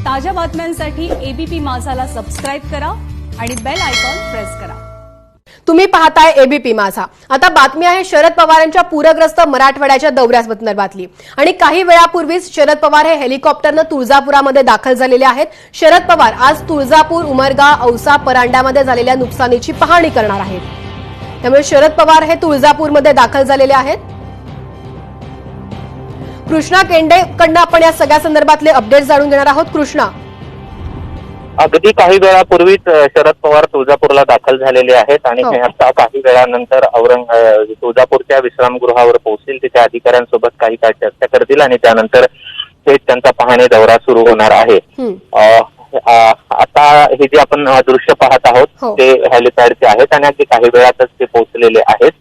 ताज्या बातम्यांसाठी ABP माझाला subscribe करा आणि बेल आयकॉन प्रेस करा। तुम्ही पाहताय एबीपी माझा। आता बातमी आहे शरद पवारांच्या पूरग्रस्त मराठवाड्याच्या दौऱ्यासंदर्भातली आणि काही वेळापूर्वीच शरद पवार हे हेलिकॉप्टरने तुळजापुरामध्ये दाखल झालेले आहेत। शरद पवार आज तुळजापूर, उमरगा, औसा, परांड्यामध्ये झालेल्या नुकसानीची पाहणी करणार आहेत। त्यामुळे शरद पवार हे तुळजापूरमध्ये दाखल झालेले आहेत। कृष्णा केंडेकडनं आपण या सगळ्या संदर्भातले अपडेट जाणून घेणार आहोत। कृष्णा, अगदी काही वेळापूर्वीच शरद पवार तुळजापूरला दाखल झालेले आहेत आणि आता काही वेळानंतर तुळजापूरच्या विश्रामगृहावर पोहोचतील। तिथे अधिकाऱ्यांसोबत काही काळ चर्चा करतील आणि त्यानंतर थेट त्यांचा पाहणी दौरा सुरू होणार आहे। आता हे जे आपण दृश्य पाहत आहोत ते हेलिपॅडचे आहेत आणि अगदी काही वेळातच ते पोहोचलेले आहेत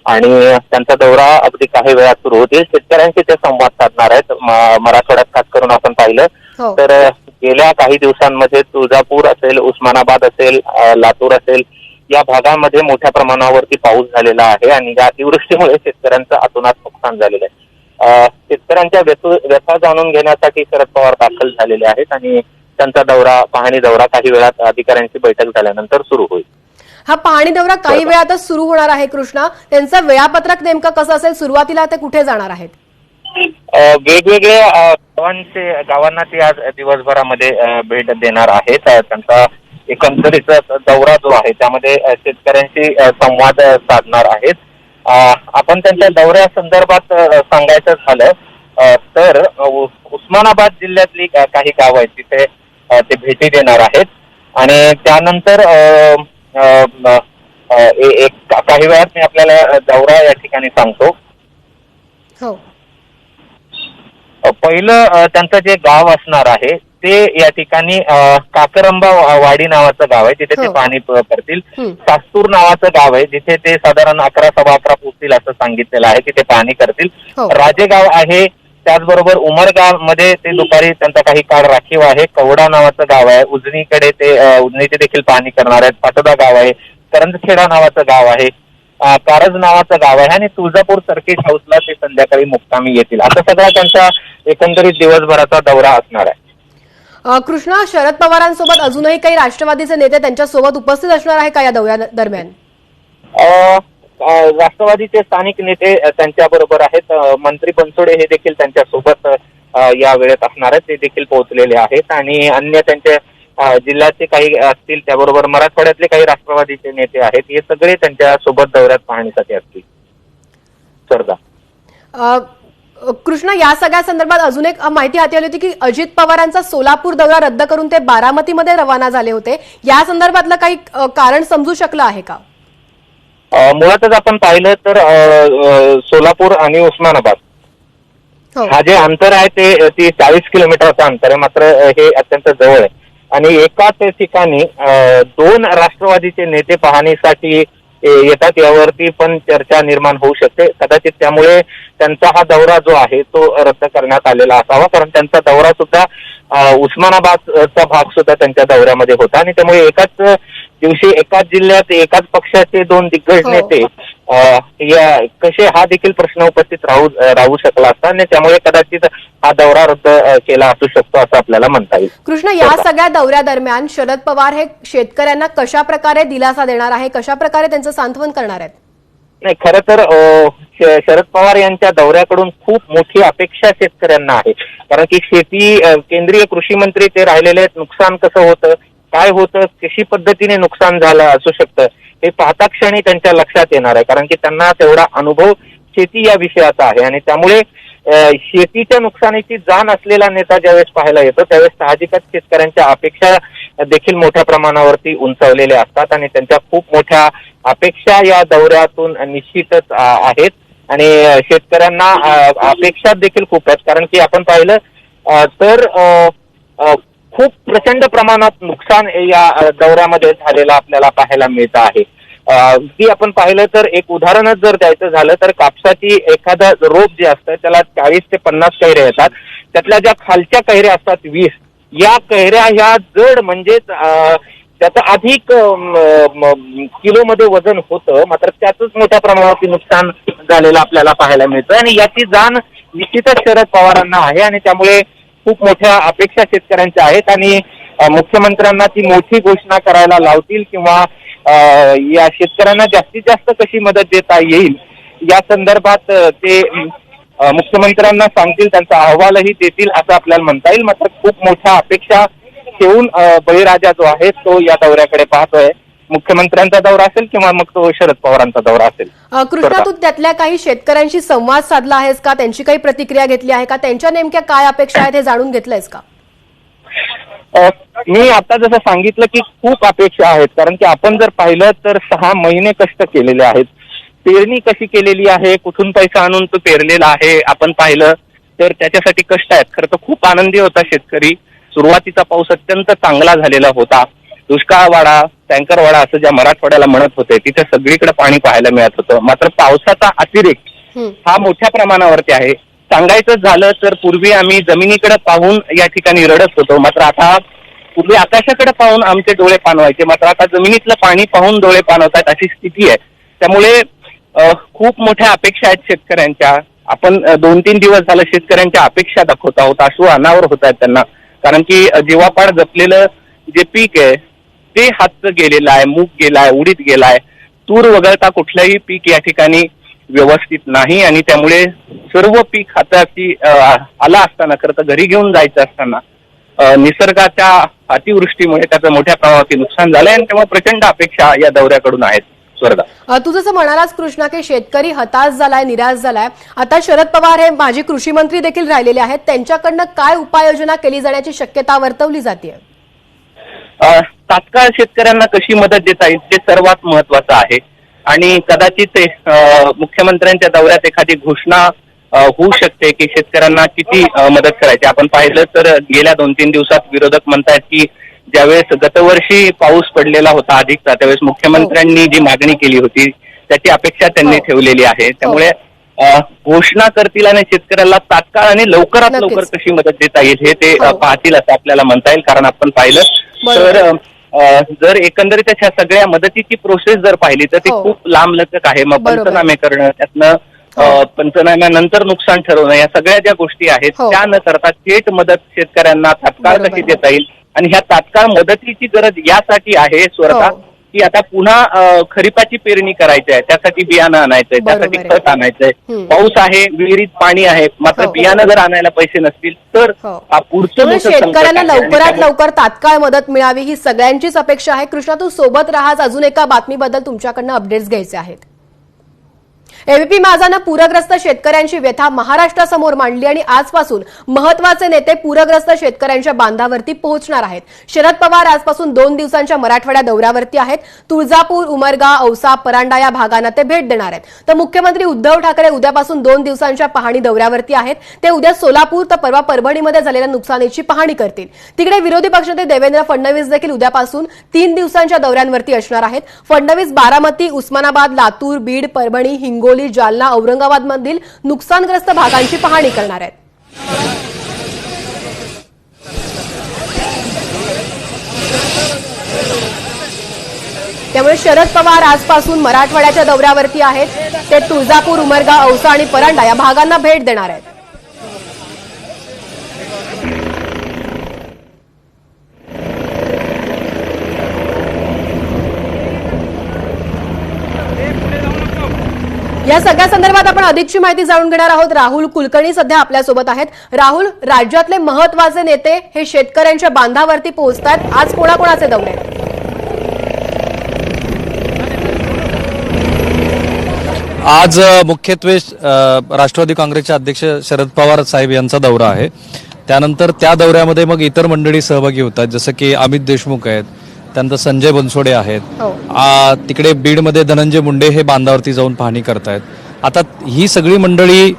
आणि त्यांचा दौरा अगदी काही वेळात सुरू होतील। शेतकऱ्यांशी ते संवाद साधणार आहेत। मराठवाड्यात खास करून आपण पाहिलं तर गेल्या काही दिवसांमध्ये तुळजापूर असेल, उस्मानाबाद असेल, लातूर असेल या भागांमध्ये मोठ्या प्रमाणावरती पाऊस झालेला आहे आणि या अतिवृष्टीमुळे शेतकऱ्यांचं अतोनात नुकसान झालेलं आहे। शेतकऱ्यांच्या व्यथा जाणून घेण्यासाठी शरद पवार दाखल झालेले आहेत आणि त्यांचा दौरा, पाहणी दौरा काही वेळात अधिकाऱ्यांची बैठक झाल्यानंतर सुरू होईल। हा पाहणी दौरा काही वेळातच सुरू होणार आहे। कृष्णा, त्यांचं वेळापत्रक नेमकं कसं असेल? सुरुवातीला ते कुठे जाणार आहेत? वेगवेगळ्या गावांना ते आज दिवसभरामध्ये भेट देणार आहेत। त्यांचा एकंदरीत दौरा जो आहे त्यामध्ये शेतकऱ्यांशी संवाद साधणार आहेत। आपण त्यांच्या दौऱ्यासंदर्भात सांगायचं झालं तर उस्मानाबाद जिल्ह्यातली काही गावं आहेत तिथे ते भेटी देणार आहेत आणि त्यानंतर काही वेळात मी आपल्याला दौरा या ठिकाणी सांगतो। पहिलं त्यांचं जे गाव असणार आहे ते या ठिकाणी काकरंबा वाडी नावाचं गाव आहे, तिथे ते पाहणी करतील। सास्तूर नावाचं गाव आहे जिथे ते साधारण 11:15 पोहोचतील असं सांगितलेलं आहे, तिथे पाहणी करतील। राजेगाव आहे, त्याचबरोबर उमरगाव मध्ये ते दुपारी त्यांचा काही काळ राखीव आहे। कवडा नावाचं गाव आहे, उजनीकडे ते उजनीची देखील पाहणी करणार आहेत। पाटोदा गाव आहे, करंजखेडा नावाचं गाव आहे, कारज नावाचं गाव आहे आणि तुळजापूर सर्किट हाऊसला ते संध्याकाळी मुक्कामी येतील। आता सगळा त्यांचा एकंदरीत दिवसभराचा दौरा असणार आहे। कृष्णा, शरद पवारांसोबत अजूनही काही राष्ट्रवादीचे नेते त्यांच्या सोबत उपस्थित असणार आहे का या दौऱ्या दरम्यान? राष्ट्रवादीचे स्थानिक नेते त्यांच्या बरोबर आहेत। मंत्री बनसोडे हे देखील त्यांच्या सोबत या वेळेत असणार आहेत, ते देखील पोहोचलेले आहेत आणि अन्य त्यांचे जिल्ह्याचे काही असतील त्याबरोबर मराठवाड्यातले काही राष्ट्रवादीचे नेते आहेत, हे सगळे त्यांच्या सोबत दौऱ्यात पाहणीसाठी असतील। श्रद्धा, कृष्णा, या सगळ्या संदर्भात अजून एक माहिती हाती आली होती की अजित पवारांचा सोलापूर दौरा रद्द करून ते बारामतीमध्ये रवाना झाले होते। या संदर्भातलं काही कारण समजू शकलं आहे का? मुळातच आपण पाहिलं तर सोलापूर आणि उस्मानाबाद हा जे अंतर आहे ते 40 किलोमीटरचं अंतर आहे, मात्र हे अत्यंत जवळ आहे आणि एकाच ठिकाणी दोन राष्ट्रवादीचे नेते पाहणीसाठी येतात, यावरती पण चर्चा निर्माण होऊ शकते। कदाचित त्यामुळे त्यांचा हा दौरा जो आहे तो रद्द करण्यात आलेला असावा, कारण त्यांचा दौरा सुद्धा उस्मानाबादचा भाग सुद्धा त्यांच्या दौऱ्यामध्ये होता आणि त्यामुळे एकाच दिवशी एकाच जिल्ह्यात एकाच पक्षाचे दोन दिग्गज नेते कसे, हा देखील प्रश्न उपस्थित राहू शकला असता आणि त्यामुळे कदाचित हा दौरा रद्द केला असू शकतो असं आपल्याला म्हणता येईल। कृष्णा, या सगळ्या दौऱ्या दरम्यान शरद पवार हे शेतकऱ्यांना कशा प्रकारे दिलासा देणार आहे, कशा प्रकारे त्यांचं सांत्वन करणार आहेत? नाही, खरं तर शरद पवार यांच्या दौऱ्याकडून खूप मोठी अपेक्षा शेतकऱ्यांना आहे, कारण की शेती, केंद्रीय कृषी मंत्री ते राहिलेले आहेत, नुकसान कसं होतं, काय होतं, कशी पद्धतीने नुकसान झालं असू शकतं हे पाहता क्षणी त्यांच्या लक्षात येणार आहे, कारण की त्यांना तेवढा अनुभव शेती या विषयाचा आहे आणि त्यामुळे शेतीच्या नुकसानीची जाण असलेला नेता ज्यावेळेस पाहायला येतो त्यावेळेस साहजिकच शेतकऱ्यांच्या अपेक्षा देखील मोठ्या प्रमाणावरती उंचावलेल्या असतात आणि त्यांच्या खूप मोठ्या अपेक्षा या दौऱ्यातून निश्चितच आहेत आणि शेतकऱ्यांना अपेक्षा देखील खूप आहेत, कारण की आपण पाहिलं तर खूप प्रचंड प्रमाणात नुकसान या दौऱ्यामध्ये झालेलं आपल्याला पाहायला मिळतं आहे। की आपण पाहिलं तर एक उदाहरणच जर द्यायचं झालं तर कापसाची एखादा रोप जे असतं त्याला 40 ते 50 कैऱ्या येतात, त्यातल्या ज्या खालच्या कैऱ्या असतात 20, या कैऱ्या ह्या जड म्हणजेच त्याचं अधिक किलोमध्ये वजन होतं, मात्र त्याचंच मोठ्या प्रमाणावरती नुकसान झालेलं आपल्याला पाहायला मिळतं आणि याची जाण निश्चितच शरद पवारांना आहे आणि त्यामुळे खूप मोठ्या अपेक्षा शेतकऱ्यांच्या आहेत आणि मुख्यमंत्र्यांना ती मोठी घोषणा करायला लावतील किंवा या शेतकऱ्यांना जास्तीत जास्त कशी मदत देता येईल या संदर्भात ते मुख्यमंत्र्यांना सांगतील, त्यांचा अहवालही देतील असं आपल्याला म्हणता येईल. मात्र खूप मोठ्या अपेक्षा ठेवून बळीराजा जो आहे तो या दौऱ्याकडे पाहतोय. मुख्यमंत्र्यांचा दौरा असेल किंवा मग तो शरद पवारांचा दौरा असेल. कृष्णा, तू त्यातल्या काही शेतकऱ्यांशी संवाद साधला आहेस का? त्यांची काही प्रतिक्रिया घेतली आहे का? त्यांच्या नेमक्या काय अपेक्षा आहेत हे जाणून घेतलंयस का? मी आता जसं सांगितलं की खूप अपेक्षा आहेत, कारण की आपण जर पाहिलं तर 6 महिने कष्ट केलेले आहेत. पेरणी कशी केलेली आहे, कुठून पैसा आणून तो पेरलेला आहे आपण पाहिलं तर त्याच्यासाठी कष्ट आहेत. खरं तर खूप आनंदी होता शेतकरी. सुरुवातीचा पाऊस अत्यंत चांगला झालेला होता. दुष्काळवाडा, टँकरवाडा असं ज्या मराठवाड्याला म्हणत होते तिथे सगळीकडे पाणी पाहायला मिळत होतं. मात्र पावसाचा अतिरेक हा मोठ्या प्रमाणावरती आहे. सांगायचं झालं तर पूर्वी आम्ही जमिनीकडे पाहून या ठिकाणी रडत होतो, मात्र आता पूर्वी आकाशाकडे पाहून आमचे डोळे पाणवायचे, मात्र आता जमिनीतलं पाणी पाहून डोळे पाणवतात अशी स्थिती आहे. त्यामुळे खूप मोठ्या अपेक्षा आहेत शेतकऱ्यांच्या. आपण 2-3 दिवस झालं शेतकऱ्यांच्या अपेक्षा दाखवत आहोत. अश्रू अनावर होत आहेत त्यांना, कारण की जीवापाड जपलेलं जे पीक आहे ते हातचं गेलेलं आहे. मूग गेलाय, उडीद गेलाय, तूर वगळता कुठलंही पीक या ठिकाणी व्यवस्थित नाही आणि त्यामुळे सर्व पीक हाताची आला असताना, खरं तर घरी घेऊन जायचं असताना निसर्गाच्या अतिवृष्टीमुळे त्याचं मोठ्या प्रमाणात नुकसान झालंय आणि त्यामुळे प्रचंड अपेक्षा या दौऱ्याकडून आहेत. स्वर्धा, तू जसं म्हणालास कृष्णा की शेतकरी हताश झालाय, निराश झालाय, आता शरद पवार हे माजी कृषी मंत्री देखील राहिलेले आहेत, त्यांच्याकडनं काय उपाययोजना केली जाण्याची शक्यता वर्तवली जाते? तात्काळ शेतकऱ्यांना कशी मदत देता येईल ते सर्वात महत्वाचं आहे आणि कदाचित मुख्यमंत्र्यांच्या दौऱ्यात एखादी घोषणा होऊ शकते की शेतकऱ्यांना किती मदत करायची. आपण पाहिलं तर गेल्या 2-3 दिवसात विरोधक म्हणतायत की ज्यावेळेस गतवर्षी पाऊस पडलेला होता अधिकचा, त्यावेळेस मुख्यमंत्र्यांनी जी मागणी केली होती त्याची अपेक्षा त्यांनी ठेवलेली आहे. त्यामुळे घोषणा करतील आणि शेतकऱ्याला तात्काळ आणि लवकरात लवकर कशी मदत देता येईल हे ते पाहतील असं आपल्याला म्हणता येईल. कारण आपण पाहिलं तर जर एकंदरीत ह्या सगळ्या मदतीची प्रोसेस जर पाहिली तर ती खूप लांबलचक आहे. मग पंचनामे करणं, त्यातनं पंचनाम्यानंतर नुकसान ठरवणं, या सगळ्या ज्या गोष्टी आहेत त्या न करता थेट मदत शेतकऱ्यांना तात्काळ कशी देता येईल. आणि ह्या तात्काळ मदतीची गरज यासाठी आहे स्वर्धा की आता पुन्हा खरीपाची पेरणी करायची आहे, त्यासाठी बियाणं आणायचंय, त्यासाठी खत आणायचंय. पाऊस आहे, विहिरीत पाणी आहे, मात्र बियाणं जर आणायला पैसे नसतील तर पुढचं शेतकऱ्यांना लवकरात लवकर तात्काळ मदत मिळावी ही सगळ्यांचीच अपेक्षा आहे. कृष्णा, तू सोबत राहाच, अजून एका बातमीबद्दल तुमच्याकडनं अपडेट्स घ्यायचे आहेत. एबीपी माझानं पूरग्रस्त शेतकऱ्यांची व्यथा महाराष्ट्रासमोर मांडली आणि आजपासून महत्वाचे नेते पूरग्रस्त शेतकऱ्यांच्या बांधावरती पोहोचणार आहेत. शरद पवार आजपासून 2 दिवसांच्या मराठवाड्या दौऱ्यावरती आहेत. तुळजापूर, उमरगा, औसा, परांडा या भागांना ते भेट देणार आहेत. तर मुख्यमंत्री उद्धव ठाकरे उद्यापासून 2 दिवसांच्या पाहणी दौऱ्यावरती आहेत. ते उद्या सोलापूर तर परवा परभणीमध्ये झालेल्या नुकसानीची पाहणी करतील. तिकडे विरोधी पक्षनेते देवेंद्र फडणवीस देखील उद्यापासून 3 दिवसांच्या दौऱ्यांवरती असणार आहेत. फडणवीस बारामती, उस्मानाबाद, लातूर, बीड, परभणी, हिंगोली, जालना, औरंगाबाद मधील नुकसानग्रस्त भागांची पाहणी करणार आहेत. त्यामुळे शरद पवार आजपासून मराठवाड्याच्या दौऱ्यावरती आहेत. ते तुळजापूर, उमरगा, औसा आणि परांडा या भागांना भेट देणार आहेत. या सगळ्या संदर्भात आपण अधिकची माहिती जाणून घेणार आहोत. राहुल कुलकर्णी सध्या आपल्यासोबत आहेत. राहुल, राज्यातले महत्वाचे नेते हे शेतकऱ्यांच्या बांधावरती पोहोचतात. आज कोणाकोणाचे दौरे आहेत? आज मुख्यत्वे राष्ट्रवादी काँग्रेसचे अध्यक्ष शरद पवार साहेब यांचा दौरा आहे. त्यानंतर त्या दौऱ्यामध्ये मग इतर मंडळी सहभागी होतात, जसं की अमित देशमुख आहेत, त्यानंतर संजय बनसोडे आहेत. तिकडे बीडमध्ये धनंजय मुंडे हे बांधावरती जाऊन पाहणी करतायत. आता ही सगळी मंडळी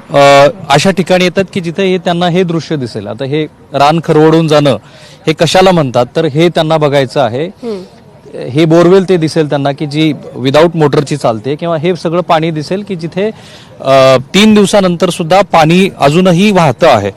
अशा ठिकाणी येतात की जिथे हे त्यांना हे दृश्य दिसेल. आता हे रान खरवडून जाणं हे कशाला म्हणतात तर हे त्यांना बघायचं आहे. हे बोरवेल ते दिसेल त्यांना की जी विदाऊट मोटरची चालते, किंवा हे सगळं पाणी दिसेल की जिथे 3 दिवसानंतर सुद्धा पाणी अजूनही वाहतं आहे.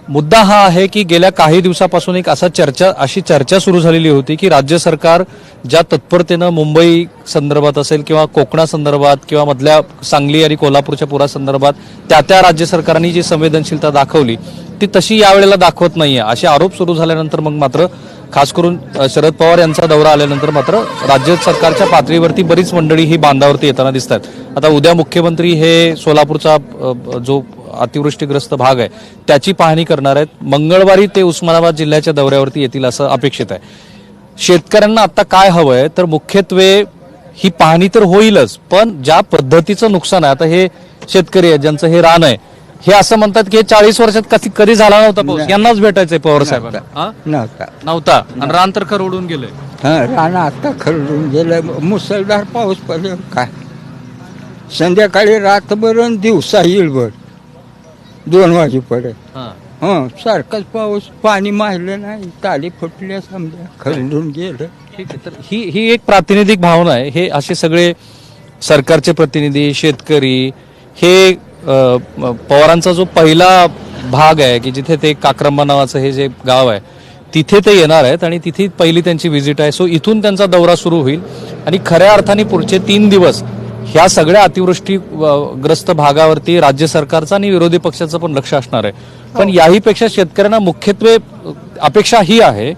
मुद्दा हा आहे की गेल्या काही दिवसापासून एक अशी चर्चा सुरू झालेली होती की राज्य सरकार ज्या तत्परतेनं मुंबई संदर्भात असेल किंवा कोकणासंदर्भात किंवा मधल्या सांगली आणि कोल्हापूरच्या पुरासंदर्भात त्या राज्य सरकारने जी संवेदनशीलता दाखवली ती तशी यावेळेला दाखवत नाहीये असे आरोप सुरू झाल्यानंतर मग मात्र खास करून शरद पवार यांचा दौरा आल्यानंतर मात्र राज्य सरकारच्या पातळीवरती बरीच मंडळी ही बांधावरती येताना दिसतात. आता उद्या मुख्यमंत्री हे सोलापूरचा जो अतिवृष्टीग्रस्त भाग आहे त्याची पाहणी करणार आहेत. मंगळवारी ते उस्मानाबाद जिल्ह्याच्या दौऱ्यावरती येतील असं अपेक्षित आहे. शेतकऱ्यांना आता काय हवंय तर मुख्यत्वे ही पाहणी तर होईलच, पण ज्या पद्धतीचं नुकसान आहे, आता हे शेतकरी आहेत ज्यांचं हे रान आहे, हे असं म्हणतात की 40 वर्षात कधी झाला नव्हता पाऊस, यांनाच भेटायचंय पवार साहेबांना. नव्हता आणि रान तर खरवडून गेलंय. रान आता खरडून गेलं. मुसळधार पाऊस पडले काय संध्याकाळी रातभर आणि दिवसा येईलभर 2 वाजेपर्यंत सारखाच पाऊस. पाणी मारलं नाही, ताली फुटल्या, समजा खरडून गेलं. ठीक आहे, तर ही एक प्रातिनिधिक भावना आहे. हे असे सगळे सरकारचे प्रतिनिधी, शेतकरी, हे पवारांचा जो पहिला भाग आहे की जिथे ते काक्रंबा नावाचं हे जे गाव आहे तिथे ते येणार आहेत आणि तिथे पहिली त्यांची व्हिजिट आहे. सो इथून त्यांचा दौरा सुरू होईल आणि खऱ्या अर्थाने पुढचे 3 दिवस ह्या सगळ्या अतिवृष्टीग्रस्त भागावरती राज्य सरकारचं आणि विरोधी पक्षाचं पण लक्ष असणार आहे. पण याही पेक्षा शेतकऱ्यांना मुख्यत्वे अपेक्षा ही आहे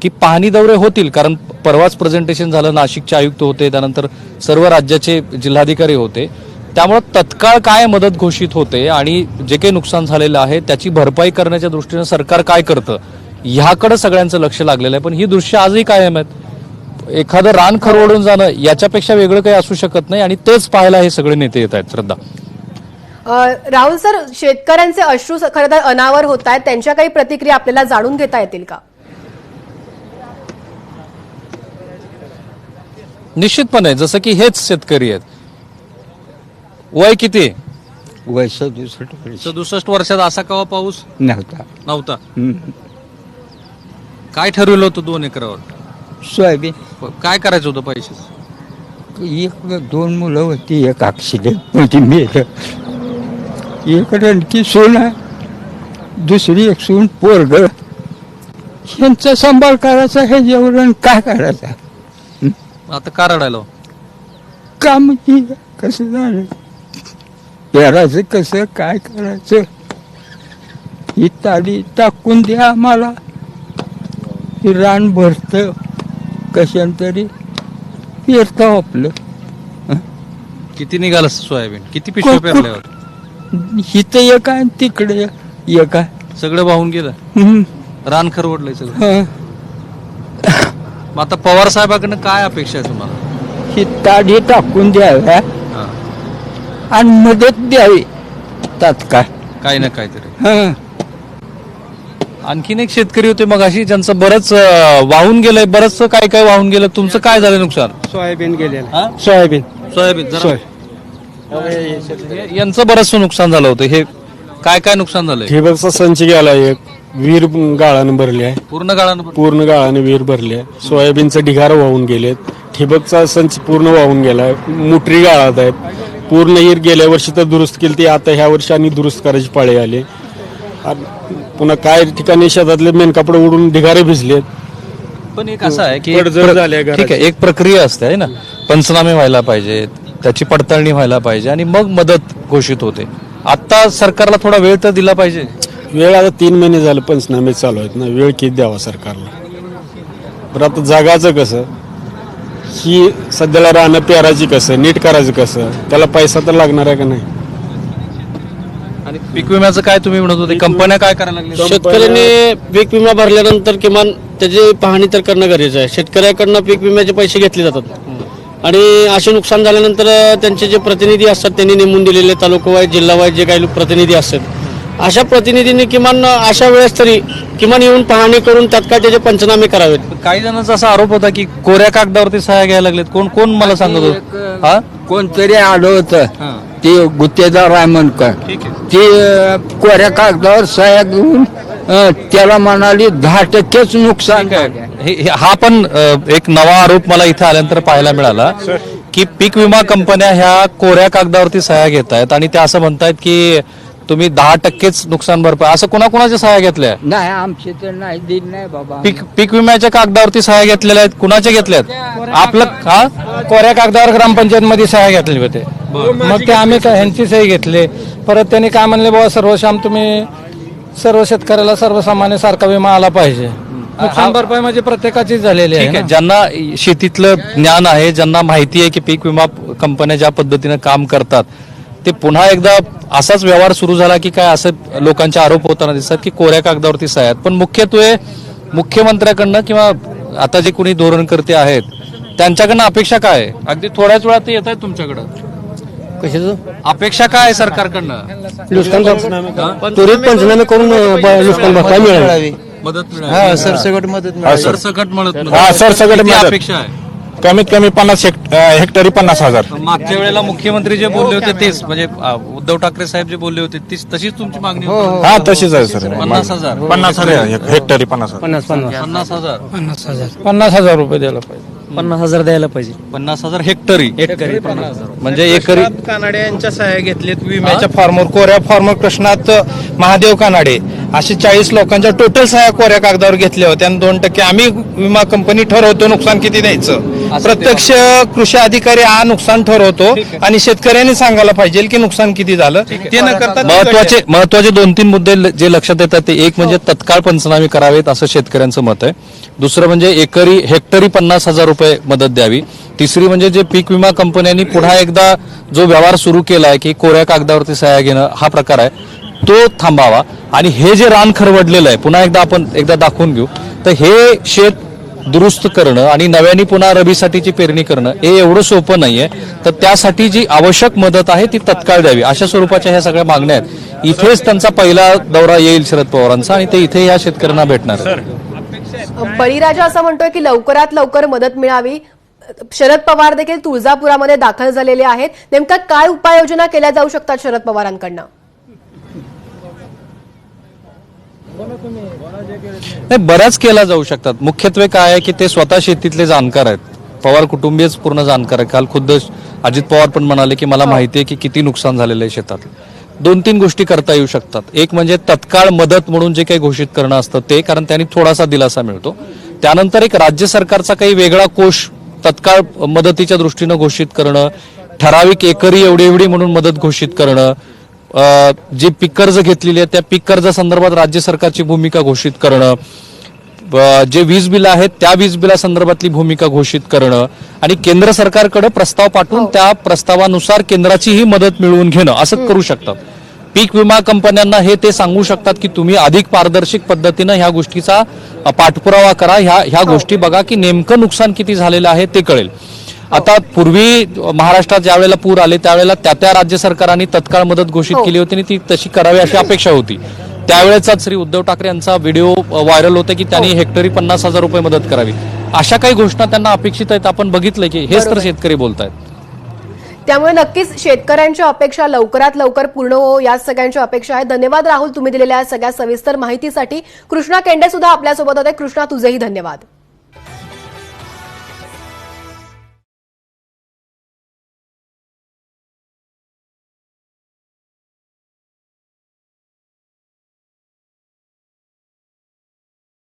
की पाहणी दौरे होतील, कारण परवाच प्रेझेंटेशन झालं, नाशिकचे आयुक्त होते, त्यानंतर सर्व राज्याचे जिल्हाधिकारी होते, त्यामुळे तत्काळ काय मदत घोषित होते आणि जे काही नुकसान झालेलं आहे त्याची भरपाई करण्याच्या दृष्टीनं सरकार काय करतं ह्याकडे सगळ्यांचं लक्ष लागलेलं आहे. पण ही दृश्य आजही कायम आहेत. एखादं रान खरवडून जाणं याच्यापेक्षा वेगळं काही असू शकत नाही आणि तेच पाहायला हे सगळे नेते येत आहेत. श्रद्धा, राहुल सर, शेतकऱ्यांचे अश्रू खरं तर अनावर होत आहेत, त्यांच्या काही प्रतिक्रिया आपल्याला जाणून घेता येतील का? निश्चितपणे, जसं की हेच शेतकरी आहेत. वय किती? वय 67 67 वर्षात असा केव्हा पाऊस नव्हता. काय ठरवलं होतं 2 एकरावर? सोयाबीन. काय करायचं होतं पैसे? 2 मुलं होती, एक ऍक्सिडेंट म्हणजे मेलं. एक रणकी सून आहे, दुसरी एक सून पोरग. यांचा सांभाळ करायचा, हे जेवण काय करायचा? आता का रडायला? काम कसं झालं, पेरायचं कसं, काय करायचं? ही ताडी टाकून द्या आम्हाला, ही रान भरत कशांतरी पेरतं आपलं. किती निघालं सोयाबीन? किती पिशव्या पेरल्यावर? इथं एक आहे, तिकडे एक आहे. सगळं वाहून गेलं, रान खरवडलंय सगळं. मग आता पवार साहेबांकडनं काय अपेक्षा आहे तुम्हाला? ही ताडी टाकून द्याव्या आणि मदत द्यावी तात्काळ, काही ना काहीतरी. आणखीन एक शेतकरी होते मग अशी, ज्यांचं बरंच वाहून गेलंय, बरंच काय काय वाहून गेलं. तुमचं काय झालं नुकसान? सोयाबीन गेलेलं. सोयाबीन जरा यांचं बरंच नुकसान झालं होतं. हे काय काय नुकसान झालंय? ठिबकचा संच गेला, एक विहीर गाळानं भरली आहे, पूर्ण गाळानं? पूर्ण गाळाने विहीर भरली आहे. सोयाबीनचं ढिगार वाहून गेलेत, ठिबकचा संच पूर्ण वाहून गेलाय, मुटरी गाळात आहेत. पूर्ण विहीर गेल्या वर्षी तर दुरुस्त केली ती, आता ह्या वर्षी आणि दुरुस्त करायची पाळी आली. पुन्हा काय ठिकाणी शेतातले मेन कपडे उडून ढिगारे भिजलेत. पण एक असं आहे की पडझड झाली घराची. ठीक आहे, एक प्रक्रिया असते आहे ना, पंचनामे व्हायला पाहिजेत, त्याची पडताळणी व्हायला पाहिजे आणि मग मदत घोषित होते. आता सरकारला थोडा वेळ तर दिला पाहिजे. वेळ आता 3 महिने झाले पंचनामे चालू आहेत ना, वेळ किती द्यावा सरकारला? बरं आता जगाचं कसं, ही सध्याला राहणं पेरायची कसं, नीट करायचं कसं, त्याला पैसा तर लागणार आहे का नाही? आणि पीक विम्याचं काय तुम्ही म्हणत होते, कंपन्या काय करायला लागल्या? शेतकऱ्यांनी पीक विमा भरल्यानंतर किमान त्याची पाहणी तर करणं गरजेचं आहे. शेतकऱ्याकडनं पीक विम्याचे पैसे घेतले जातात आणि असे नुकसान झाल्यानंतर त्यांचे जे प्रतिनिधी असतात त्यांनी नेमून दिलेले तालुका वाईज, जिल्हा वाईज जे काही प्रतिनिधी असतात, अशा प्रतिनिधींनी किमान अशा वेळेस तरी किमान येऊन पाहणी करून तात्काळ त्याचे पंचनामे करावेत. काही जणांचा असा आरोप होता की कोऱ्या कागदावरती सह्या घ्यायला लागलेत. कोण कोण मला सांगत होत? हा, कोणतरी आलं होतं, ते गुत्तेदार आहे म्हणकर, ठीक आहे. ते कोऱ्या कागदावर सह्या घेऊन त्याला म्हणाली 10% नुकसान. हा पण एक नवा आरोप मला इथे आल्यानंतर पाहायला मिळाला की पीक विमा कंपन्या ह्या कोऱ्या कागदावरती सह्या घेत आहेत आणि त्या असं म्हणतायत की तुम्ही 10%च नुकसान भरपाई असं कोणाकोणाच्या सहाय्या घेतल्या? नाही आमचे तर नाही दिल नाही बाबा. पीक विम्याच्या कागदावरती सहाय्या घेतलेल्या आहेत, कुणाच्या घेतल्यात? आपलं हा कोऱ्या कागदावर ग्रामपंचायत मध्ये सह्या घेतली होते. मग ते आम्ही ह्यांची सही घेतली. परत त्यांनी काय म्हणले बाबा सर्वशाम तुम्ही सर्व शेतकऱ्याला सर्वसामान्य सारखा विमा आला पाहिजे. नुकसान भरपाई म्हणजे प्रत्येकाची झालेली आहे ठीक आहे. ना. ज्यांना शेतीतलं ज्ञान आहे, ज्यांना माहिती आहे की पीक विमा कंपन्या ज्या पद्धतीने काम करतात, ते पुन्हा एकदा असाच व्यवहार सुरू झाला की काय असं लोकांचे आरोप होताना दिसतात की कोऱ्या कागदावरती सह्या आहेत. पण मुख्यत्वे मुख्यमंत्र्याकडनं किंवा आता जे कोणी धोरणकर्ते आहेत त्यांच्याकडनं अपेक्षा काय आहे? अगदी थोड्याच वेळात ते येत आहेत तुमच्याकडं. अपेक्षा काय आहे सरकारकडनं? त्वरित पंचनामे करून नुकसान भरपाई मिळावी. मदत मिळावी, सरसकट मदत मिळावी. सरसकट मदत सरसकट किती मदत. अपेक्षा आहे? कमीत कमी 50 हेक्टरी 50,000. मागच्या वेळेला मुख्यमंत्री जे बोलले होते तेच म्हणजे उद्धव ठाकरे साहेब जे बोलले होते तशीच तुमची मागणी होती? हा तशीच आहे सर. 50,000 50,000 हेक्टरी 50,000. 50,000 50,000 रुपये द्यायला पाहिजे. 50,000 द्यायला पाहिजे. 50,000 हेक्टरी म्हणजे एकरी. कानाडे यांच्या सह्या घेतलेत विम्याच्या फॉर्मवर. कोऱ्या फॉर्मर कृष्णात महादेव कानाडे असे 40 लोकांच्या टोटल सह्या कोऱ्या कागदावर घेतल्या होत्या आणि 2% आम्ही विमा कंपनी ठरवतो नुकसान किती द्यायचं. प्रत्यक्ष कृषी अधिकारी हा नुकसान ठरवतो आणि शेतकऱ्यांनी सांगायला पाहिजे की नुकसान किती झालं. ते न करता महत्वाचे 2-3 मुद्दे जे लक्षात येतात ते एक म्हणजे तत्काळ पंचनामे करावेत असं शेतकऱ्यांचं मत आहे. दुसरं म्हणजे एकरी हेक्टरी 50,000 रुपये मदत द्यावी. तिसरी म्हणजे जे पीक विमा कंपन्यांनी पुन्हा एकदा जो व्यवहार सुरू केलाय की कोऱ्या कागदावरती सह्या घेणं हा प्रकार आहे तो थांबावा. आणि हे जे रान खरवडलेलं आहे पुन्हा एकदा आपण दाखवून घेऊ तर हे शेत दुरुस्त करणं आणि नव्याने पुन्हा रबीसाठीची पेरणी करणं हे एवढं सोपं नाहीये. तर त्यासाठी जी आवश्यक मदत आहे ती तत्काळ द्यावी अशा स्वरूपाच्या ह्या सगळ्या मागण्या आहेत. इथेच त्यांचा पहिला दौरा येईल शरद पवारांचा आणि ते इथे या शेतकऱ्यांना भेटणार. बळीराजा असं म्हणतोय की लवकरात लवकर मदत मिळावी. शरद पवार देखील तुळजापुरामध्ये दाखल झालेले आहेत. नेमका काय उपाययोजना केल्या जाऊ शकतात शरद पवारांकडनं? नाही, बऱ्याच केल्या जाऊ शकतात. मुख्यत्वे काय आहे की ते स्वतः शेतीतले जाणकार आहेत. पवार कुटुंबीयच पूर्ण जाणकार आहे. काल खुद्द अजित पवार पण म्हणाले की मला माहिती आहे की किती नुकसान झालेलं आहे शेतात. 2-3 गोष्टी करता येऊ शकतात. एक म्हणजे तत्काळ मदत म्हणून जे काही घोषित करणं असतं ते, कारण त्यांनी थोडासा दिलासा मिळतो. त्यानंतर एक राज्य सरकारचा काही वेगळा कोष तत्काळ मदतीच्या दृष्टीनं घोषित करणं, ठराविक एकरी एवढी म्हणून मदत घोषित करणं, जे पीक कर्ज घेतलेली आहे त्या पीक कर्जासंदर्भात राज्य सरकारची भूमिका घोषित करणं, जे वीज बिल आहेत त्या वीज बिला संदर्भातली भूमिका घोषित करणं आणि केंद्र सरकारकडे प्रस्ताव पाठवून त्या प्रस्तावानुसार केंद्राचीही मदत मिळवून घेणं असं करू शकतात. पीक विमा कंपन्यांना हे ते सांगू शकतात की तुम्ही अधिक पारदर्शक पद्धतीनं ह्या गोष्टीचा पाठपुरावा करा, ह्या गोष्टी बघा की नेमकं नुकसान किती झालेलं आहे ते कळेल. आता पूर्वी महाराष्ट्रात ज्या वेळेला पूर आले त्यावेळेला त्या राज्य सरकारांनी तत्काळ मदत घोषित केली होती आणि ती तशी करावी अशी अपेक्षा होती. त्यावेळेचाच श्री उद्धव ठाकरे यांचा व्हिडिओ व्हायरल होता की त्यांनी हेक्टरी 50,000 रुपये मदत करावी. अशा काही घोषणा त्यांना अपेक्षित आहेत. आपण बघितलं की हेच तर शेतकरी बोलतायत. त्यामुळे नक्कीच शेतकऱ्यांच्या अपेक्षा लवकरात लवकर पूर्ण हो या सगळ्यांच्या अपेक्षा आहेत. धन्यवाद राहुल, तुम्ही दिलेल्या सगळ्या सविस्तर माहितीसाठी. कृष्णा केंडे सुद्धा आपल्यासोबत होते. कृष्णा, तुझेही धन्यवाद.